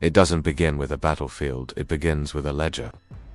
It doesn't begin with a battlefield, it begins with a ledger.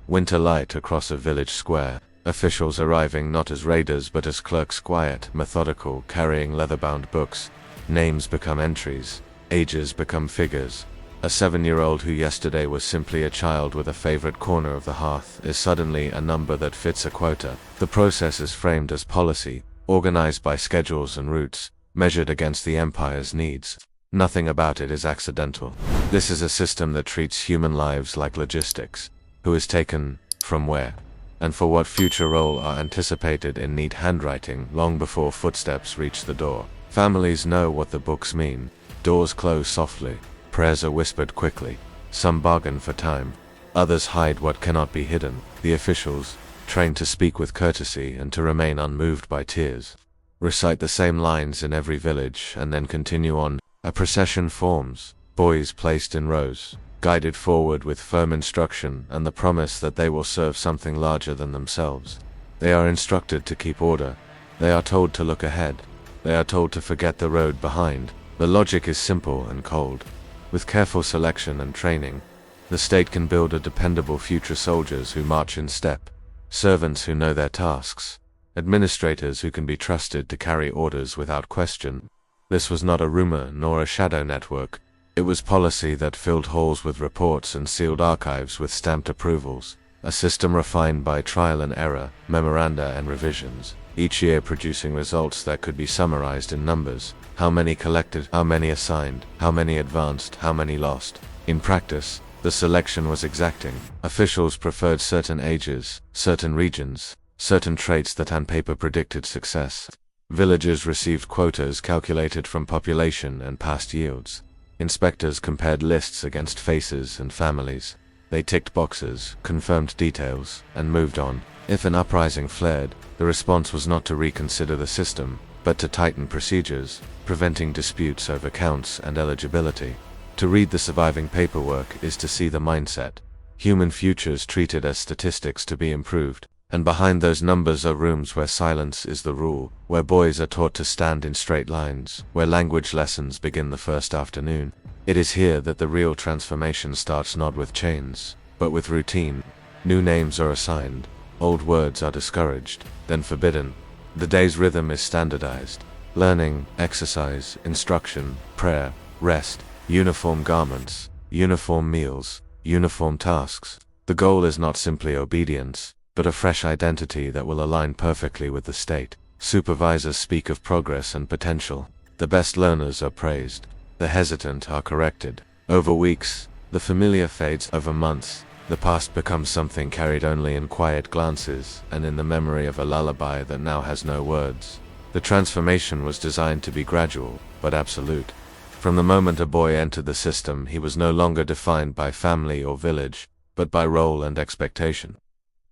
Winter light across a village square, officials arriving not as raiders but as clerks, quiet, methodical, carrying leather-bound books. Names become entries, ages become figures. A 7-year-old who yesterday was simply a child with a favorite corner of the hearth is suddenly a number that fits a quota. The process is framed as policy, organized by schedules and routes, measured against the empire's needs. Nothing about it is accidental. This is a system that treats human lives like logistics. Who is taken, from where, and for what future role are anticipated in neat handwriting long before footsteps reach the door. Families know what the books mean. Doors close softly. Prayers are whispered quickly. Some bargain for time. Others hide what cannot be hidden. The officials, trained to speak with courtesy and to remain unmoved by tears, recite the same lines in every village and then continue on. A procession forms, boys placed in rows, guided forward with firm instruction and the promise that they will serve something larger than themselves. They are instructed to keep order. They are told to look ahead. They are told to forget the road behind. The logic is simple and cold. With careful selection and training, the state can build a dependable future soldiers who march in step, servants who know their tasks, administrators who can be trusted to carry orders without question. This was not a rumor nor a shadow network. It was policy that filled halls with reports and sealed archives with stamped approvals, a system refined by trial and error, memoranda and revisions, each year producing results that could be summarized in numbers. How many collected, how many assigned, how many advanced, how many lost. In practice, the selection was exacting. Officials preferred certain ages, certain regions, certain traits that on paper predicted success. Villagers received quotas calculated from population and past yields. Inspectors compared lists against faces and families. They ticked boxes, confirmed details, and moved on. If an uprising flared, the response was not to reconsider the system, but to tighten procedures, preventing disputes over counts and eligibility. To read the surviving paperwork is to see the mindset. Human futures treated as statistics to be improved, and behind those numbers are rooms where silence is the rule, where boys are taught to stand in straight lines, where language lessons begin the first afternoon. It is here that the real transformation starts, not with chains, but with routine. New names are assigned, old words are discouraged, then forbidden. The day's rhythm is standardized. Learning, exercise, instruction, prayer, rest, uniform garments, uniform meals, uniform tasks. The goal is not simply obedience, but a fresh identity that will align perfectly with the state. Supervisors speak of progress and potential. The best learners are praised. The hesitant are corrected. Over weeks, the familiar fades. Over months, the past becomes something carried only in quiet glances and in the memory of a lullaby that now has no words. The transformation was designed to be gradual, but absolute. From the moment a boy entered the system, he was no longer defined by family or village, but by role and expectation.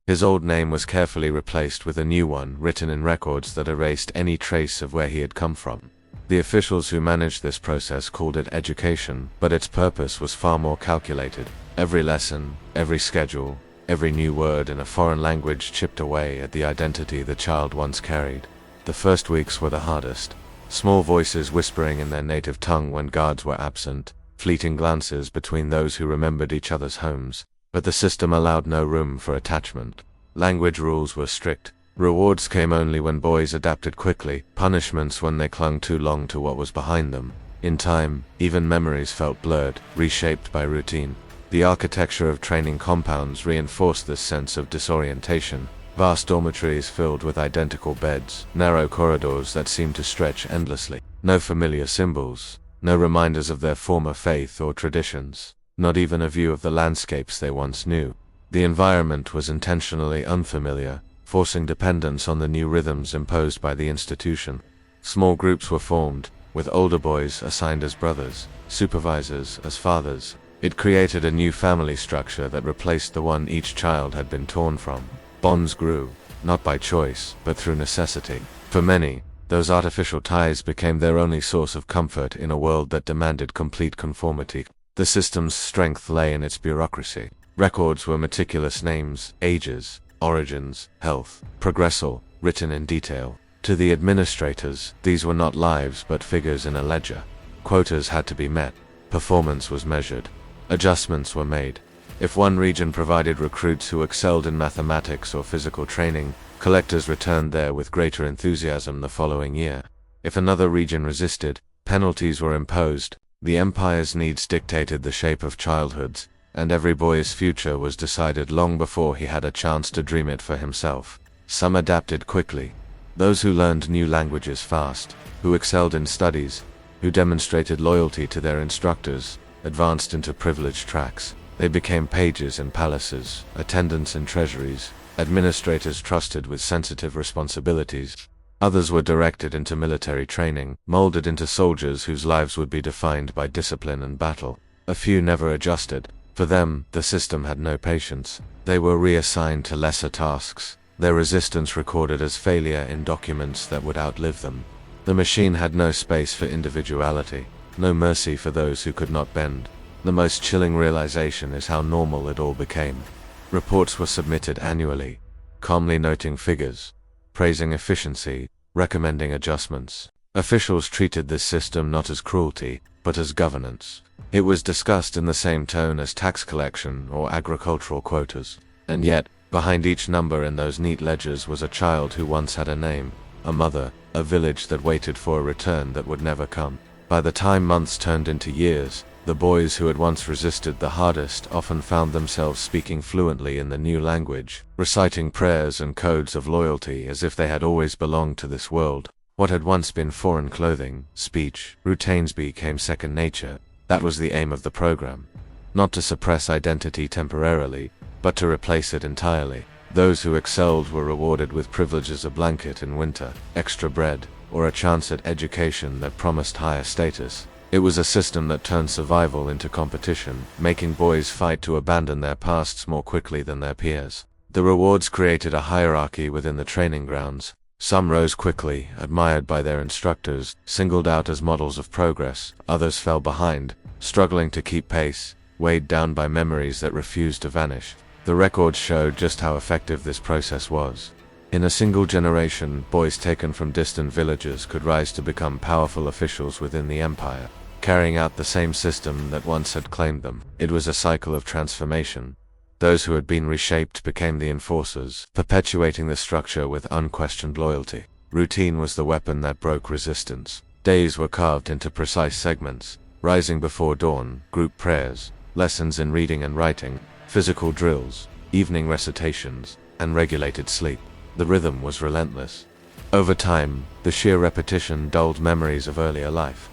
His old name was carefully replaced with a new one written in records that erased any trace of where he had come from. The officials who managed this process called it education, but its purpose was far more calculated. Every lesson, every schedule, every new word in a foreign language chipped away at the identity the child once carried. The first weeks were the hardest. Small voices whispering in their native tongue when guards were absent, fleeting glances between those who remembered each other's homes. But the system allowed no room for attachment. Language rules were strict. Rewards came only when boys adapted quickly, punishments when they clung too long to what was behind them. In time, even memories felt blurred, reshaped by routine. The architecture of training compounds reinforced this sense of disorientation. Vast dormitories filled with identical beds, narrow corridors that seemed to stretch endlessly. No familiar symbols, no reminders of their former faith or traditions, not even a view of the landscapes they once knew. The environment was intentionally unfamiliar, forcing dependence on the new rhythms imposed by the institution. Small groups were formed, with older boys assigned as brothers, supervisors as fathers. It created a new family structure that replaced the one each child had been torn from. Bonds grew, not by choice, but through necessity. For many, those artificial ties became their only source of comfort in a world that demanded complete conformity. The system's strength lay in its bureaucracy. Records were meticulous: names, ages, origins, health, progressal, written in detail. To the administrators, these were not lives but figures in a ledger. Quotas had to be met. Performance was measured. Adjustments were made. If one region provided recruits who excelled in mathematics or physical training, collectors returned there with greater enthusiasm the following year. If another region resisted, penalties were imposed. The empire's needs dictated the shape of childhoods, and every boy's future was decided long before he had a chance to dream it for himself. Some adapted quickly. Those who learned new languages fast, who excelled in studies, who demonstrated loyalty to their instructors, advanced into privileged tracks. They became pages in palaces, attendants in treasuries, administrators trusted with sensitive responsibilities. Others were directed into military training, molded into soldiers whose lives would be defined by discipline and battle. A few never adjusted. For them, the system had no patience. They were reassigned to lesser tasks, their resistance recorded as failure in documents that would outlive them. The machine had no space for individuality, no mercy for those who could not bend. The most chilling realization is how normal it all became. Reports were submitted annually, calmly noting figures, praising efficiency, recommending adjustments. Officials treated this system not as cruelty, but as governance. It was discussed in the same tone as tax collection or agricultural quotas. And yet, behind each number in those neat ledgers was a child who once had a name, a mother, a village that waited for a return that would never come. By the time months turned into years, the boys who had once resisted the hardest often found themselves speaking fluently in the new language, reciting prayers and codes of loyalty as if they had always belonged to this world. What had once been foreign clothing, speech, routines became second nature. That was the aim of the program. Not to suppress identity temporarily, but to replace it entirely. Those who excelled were rewarded with privileges: a blanket in winter, extra bread, or a chance at education that promised higher status. It was a system that turned survival into competition, making boys fight to abandon their pasts more quickly than their peers. The rewards created a hierarchy within the training grounds. Some rose quickly, admired by their instructors, singled out as models of progress. Others fell behind, struggling to keep pace, weighed down by memories that refused to vanish. The records showed just how effective this process was. In a single generation, boys taken from distant villages could rise to become powerful officials within the empire, carrying out the same system that once had claimed them. It was a cycle of transformation. Those who had been reshaped became the enforcers, perpetuating the structure with unquestioned loyalty. Routine was the weapon that broke resistance. Days were carved into precise segments: rising before dawn, group prayers, lessons in reading and writing, physical drills, evening recitations, and regulated sleep. The rhythm was relentless. Over time, the sheer repetition dulled memories of earlier life.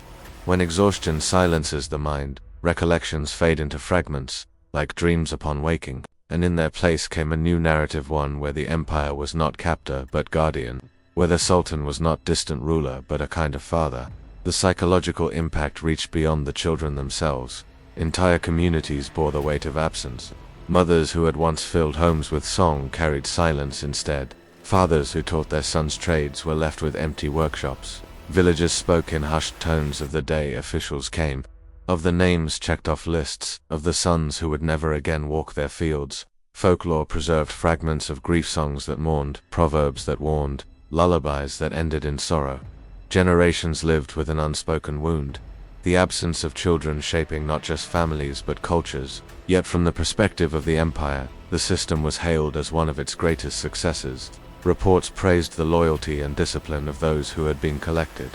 When exhaustion silences the mind, recollections fade into fragments, like dreams upon waking, and in their place came a new narrative, one where the empire was not captor but guardian, where the sultan was not distant ruler but a kind of father. The psychological impact reached beyond the children themselves. Entire communities bore the weight of absence. Mothers who had once filled homes with song carried silence instead. Fathers who taught their sons trades were left with empty workshops. Villagers spoke in hushed tones of the day officials came, of the names checked off lists, of the sons who would never again walk their fields. Folklore preserved fragments of grief songs that mourned, proverbs that warned, lullabies that ended in sorrow. Generations lived with an unspoken wound, the absence of children shaping not just families but cultures. Yet from the perspective of the empire, the system was hailed as one of its greatest successes. Reports praised the loyalty and discipline of those who had been collected.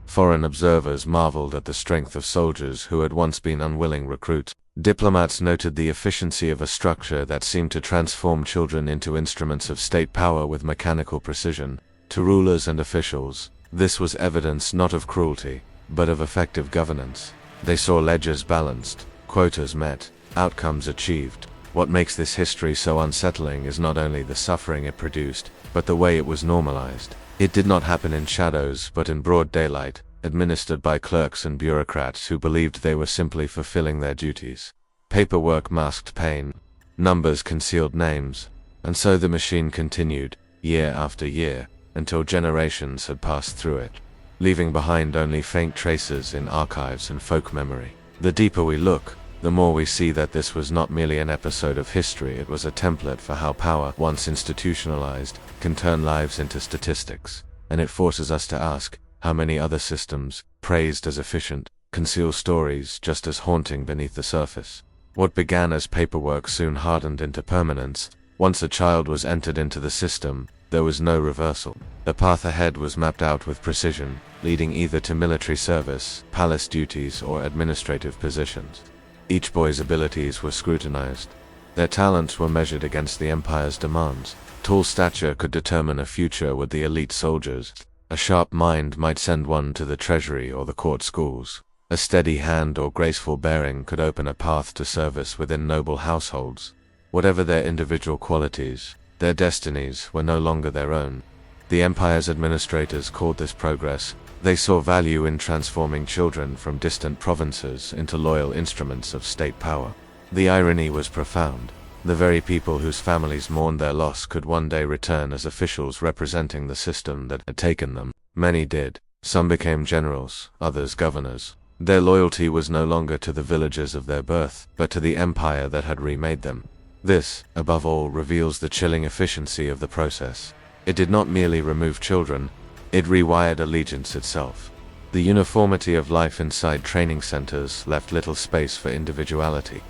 Foreign observers marveled at the strength of soldiers who had once been unwilling recruits. Diplomats noted the efficiency of a structure that seemed to transform children into instruments of state power with mechanical precision. To rulers and officials, this was evidence not of cruelty, but of effective governance. They saw ledgers balanced, quotas met, outcomes achieved. What makes this history so unsettling is not only the suffering it produced, but the way it was normalized. It did not happen in shadows, but in broad daylight, administered by clerks and bureaucrats who believed they were simply fulfilling their duties. Paperwork masked pain, numbers concealed names, and so the machine continued, year after year, until generations had passed through it, leaving behind only faint traces in archives and folk memory. The deeper we look, the more we see that this was not merely an episode of history, it was a template for how power, once institutionalized, can turn lives into statistics. And it forces us to ask, how many other systems, praised as efficient, conceal stories just as haunting beneath the surface? What began as paperwork soon hardened into permanence. Once a child was entered into the system, there was no reversal. The path ahead was mapped out with precision, leading either to military service, palace duties, or administrative positions. Each boy's abilities were scrutinized. Their talents were measured against the Empire's demands. Tall stature could determine a future with the elite soldiers. A sharp mind might send one to the treasury or the court schools. A steady hand or graceful bearing could open a path to service within noble households. Whatever their individual qualities, their destinies were no longer their own. The Empire's administrators called this progress. They saw value in transforming children from distant provinces into loyal instruments of state power. The irony was profound. The very people whose families mourned their loss could one day return as officials representing the system that had taken them. Many did. Some became generals, others governors. Their loyalty was no longer to the villages of their birth, but to the empire that had remade them. This, above all, reveals the chilling efficiency of the process. It did not merely remove children, it rewired allegiance itself. The uniformity of life inside training centers left little space for individuality.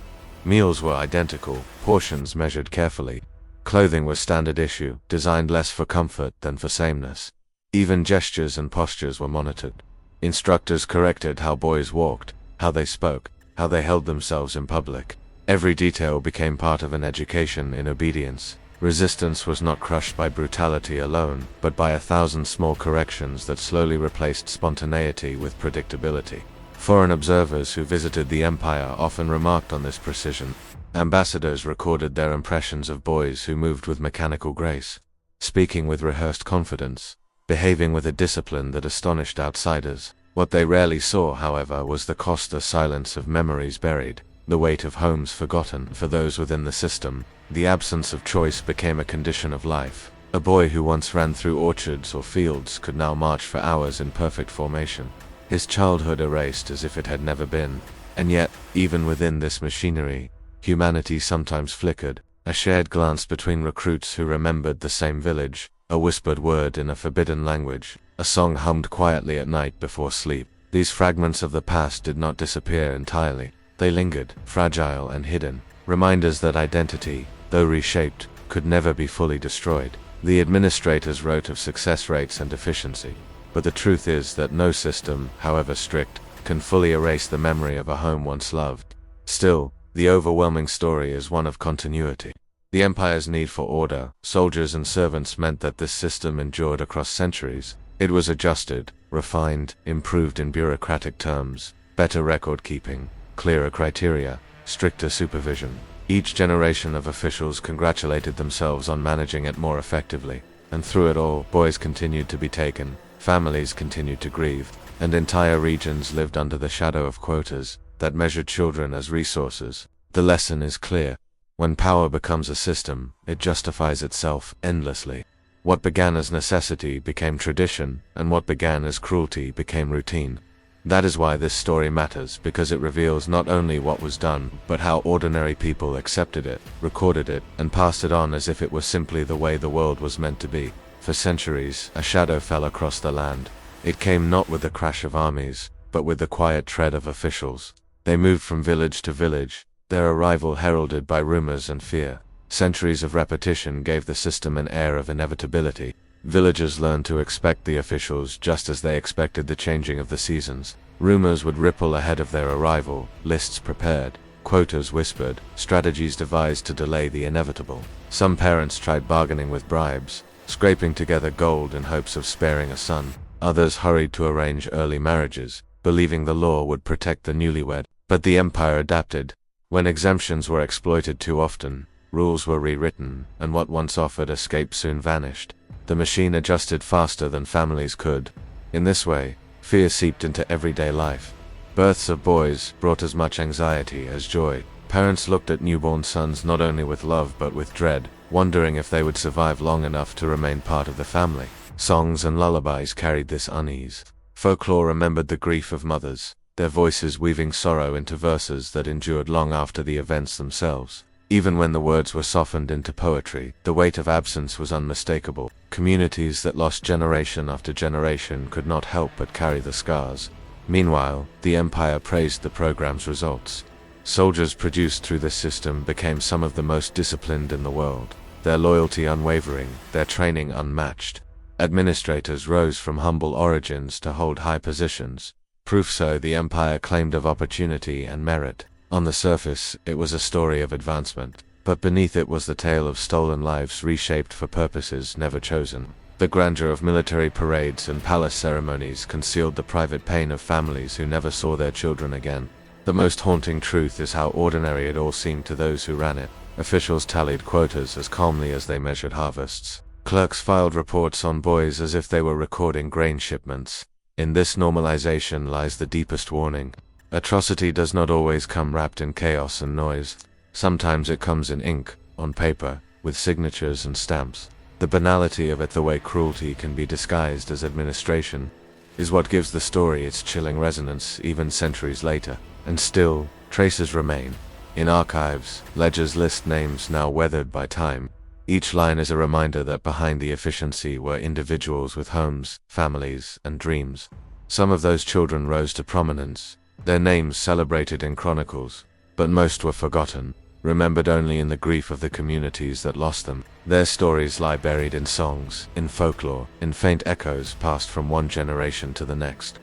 Meals were identical, portions measured carefully. Clothing was standard issue, designed less for comfort than for sameness. Even gestures and postures were monitored. Instructors corrected how boys walked, how they spoke, how they held themselves in public. Every detail became part of an education in obedience. Resistance was not crushed by brutality alone, but by 1,000 small corrections that slowly replaced spontaneity with predictability. Foreign observers who visited the empire often remarked on this precision. Ambassadors recorded their impressions of boys who moved with mechanical grace, speaking with rehearsed confidence, behaving with a discipline that astonished outsiders. What they rarely saw, however, was the costly silence of memories buried, the weight of homes forgotten. For those within the system, the absence of choice became a condition of life. A boy who once ran through orchards or fields could now march for hours in perfect formation, his childhood erased as if it had never been. And yet, even within this machinery, humanity sometimes flickered. A shared glance between recruits who remembered the same village, a whispered word in a forbidden language, a song hummed quietly at night before sleep. These fragments of the past did not disappear entirely. They lingered, fragile and hidden, reminders that identity, though reshaped, could never be fully destroyed. The administrators wrote of success rates and efficiency, but the truth is that no system, however strict, can fully erase the memory of a home once loved. Still, the overwhelming story is one of continuity. The empire's need for order, soldiers and servants meant that this system endured across centuries. It was adjusted, refined, improved in bureaucratic terms, better record-keeping, clearer criteria, stricter supervision. Each generation of officials congratulated themselves on managing it more effectively, and through it all, boys continued to be taken, families continued to grieve, and entire regions lived under the shadow of quotas that measured children as resources. The lesson is clear. When power becomes a system, it justifies itself endlessly. What began as necessity became tradition, and what began as cruelty became routine. That is why this story matters, because it reveals not only what was done, but how ordinary people accepted it, recorded it, and passed it on as if it were simply the way the world was meant to be. For centuries, a shadow fell across the land. It came not with the crash of armies, but with the quiet tread of officials. They moved from village to village, their arrival heralded by rumors and fear. Centuries of repetition gave the system an air of inevitability. Villagers learned to expect the officials just as they expected the changing of the seasons. Rumors would ripple ahead of their arrival, lists prepared, quotas whispered, strategies devised to delay the inevitable. Some parents tried bargaining with bribes, scraping together gold in hopes of sparing a son. Others hurried to arrange early marriages, believing the law would protect the newlywed. But the empire adapted. When exemptions were exploited too often, rules were rewritten, and what once offered escape soon vanished. The machine adjusted faster than families could. In this way, fear seeped into everyday life. Births of boys brought as much anxiety as joy. Parents looked at newborn sons not only with love but with dread, wondering if they would survive long enough to remain part of the family. Songs and lullabies carried this unease. Folklore remembered the grief of mothers, their voices weaving sorrow into verses that endured long after the events themselves. Even when the words were softened into poetry, the weight of absence was unmistakable. Communities that lost generation after generation could not help but carry the scars. Meanwhile, the empire praised the program's results. Soldiers produced through this system became some of the most disciplined in the world, their loyalty unwavering, their training unmatched. Administrators rose from humble origins to hold high positions. Proof so the empire claimed of opportunity and merit. On the surface, it was a story of advancement, but beneath it was the tale of stolen lives reshaped for purposes never chosen. The grandeur of military parades and palace ceremonies concealed the private pain of families who never saw their children again. The most haunting truth is how ordinary it all seemed to those who ran it. Officials tallied quotas as calmly as they measured harvests. Clerks filed reports on boys as if they were recording grain shipments. In this normalization lies the deepest warning. Atrocity does not always come wrapped in chaos and noise. Sometimes it comes in ink, on paper, with signatures and stamps. The banality of it, the way cruelty can be disguised as administration, is what gives the story its chilling resonance even centuries later. And still, traces remain. In archives, ledgers list names now weathered by time. Each line is a reminder that behind the efficiency were individuals with homes, families, and dreams. Some of those children rose to prominence, their names celebrated in chronicles, but most were forgotten, remembered only in the grief of the communities that lost them. Their stories lie buried in songs, in folklore, in faint echoes passed from one generation to the next.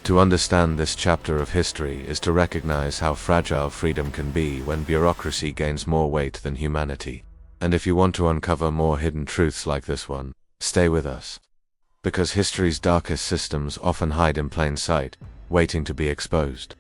To understand this chapter of history is to recognize how fragile freedom can be when bureaucracy gains more weight than humanity. And if you want to uncover more hidden truths like this one, stay with us. Because history's darkest systems often hide in plain sight, waiting to be exposed.